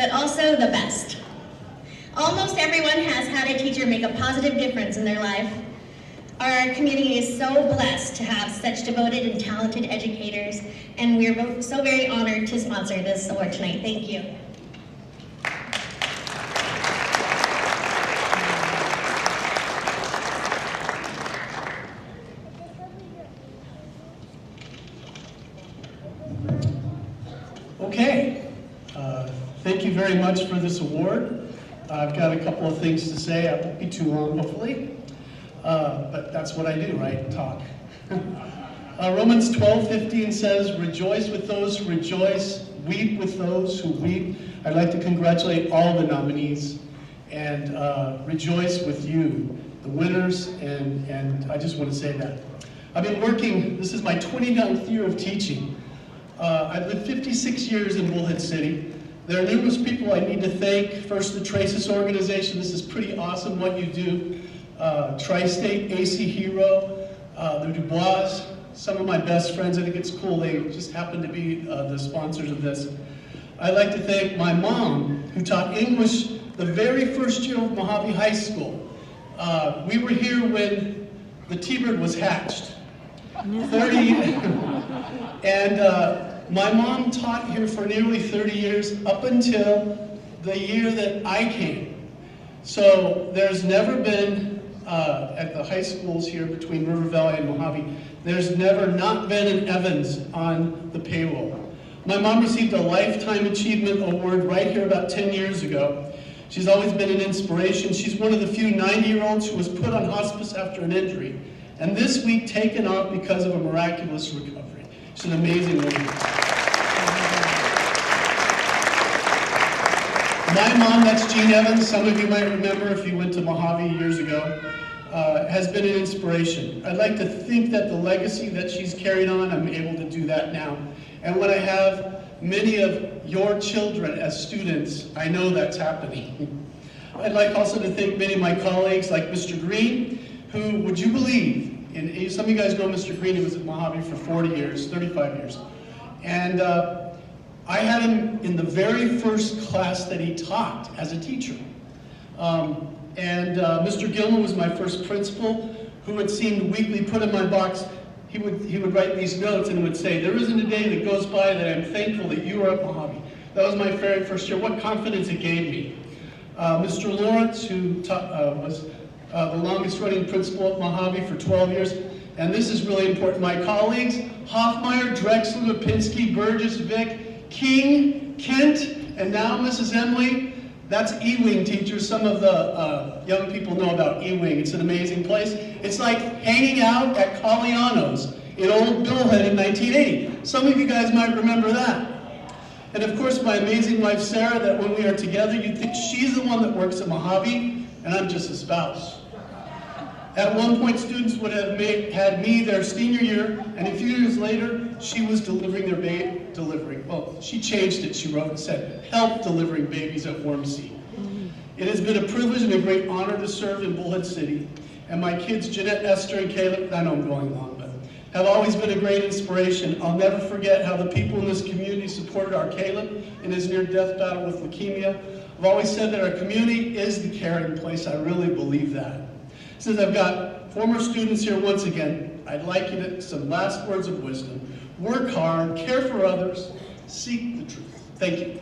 but also the best. Almost everyone has had a teacher make a positive difference in their life. Our community is so blessed to have such devoted and talented educators, and we're both so very honored to sponsor this award tonight. Thank you. Okay, thank you very much for this award. I've got a couple of things to say. I won't be too long, hopefully, but that's what I do, right? Talk. Romans 12:15 says, "Rejoice with those who rejoice, weep with those who weep." I'd like to congratulate all the nominees and rejoice with you, the winners, and I just want to say that. I've been working, this is my 29th year of teaching. I've lived 56 years in Bullhead City. There are numerous people I need to thank. First, the Traces organization. This is pretty awesome what you do. Tri-State, AC Hero, the Dubois, some of my best friends. I think it's cool. They just happen to be the sponsors of this. I'd like to thank my mom, who taught English the very first year of Mojave High School. We were here when the T-Bird was hatched. 30, and my mom taught here for nearly 30 years, up until the year that I came. So there's never been, at the high schools here between River Valley and Mojave, there's never not been an Evans on the payroll. My mom received a Lifetime Achievement Award right here about 10 years ago. She's always been an inspiration. She's one of the few 90-year-olds who was put on hospice after an injury, and this week taken off because of a miraculous recovery. She's an amazing woman. My mom, that's Jean Evans, some of you might remember if you went to Mojave years ago, has been an inspiration. I'd like to think that the legacy that she's carried on, I'm able to do that now. And when I have many of your children as students, I know that's happening. I'd like also to thank many of my colleagues like Mr. Green, who, would you believe, and some of you guys know Mr. Green, he was at Mojave for 40 years, 35 years. And I had him in the very first class that he taught as a teacher. Mr. Gilman was my first principal, who it seemed weekly put in my box. He would write these notes and would say, "There isn't a day that goes by that I'm thankful that you are at Mojave." That was my very first year. What confidence it gave me. Mr. Lawrence, who was the longest running principal at Mojave for 12 years. And this is really important. My colleagues, Hoffmeyer, Drexler, Lipinski, Burgess, Vick, King, Kent, and now Mrs. Emily. That's E-Wing teachers. Some of the young people know about E-Wing. It's an amazing place. It's like hanging out at Caliano's in Old Bullhead in 1980. Some of you guys might remember that. And of course, my amazing wife, Sarah, that when we are together, you'd think she's the one that works at Mojave, and I'm just a spouse. At one point, students would have had me their senior year, and a few years later, she was delivering their baby, well, she changed it, she wrote and said, "Help delivering babies at Warm Sea." It has been a privilege and a great honor to serve in Bullhead City, and my kids, Jeanette, Esther, and Caleb, I know I'm going long, but have always been a great inspiration. I'll never forget how the people in this community supported our Caleb in his near-death battle with leukemia. I've always said that our community is the caring place. I really believe that. Since I've got former students here once again, I'd like you to, some last words of wisdom. Work hard, care for others, seek the truth. Thank you.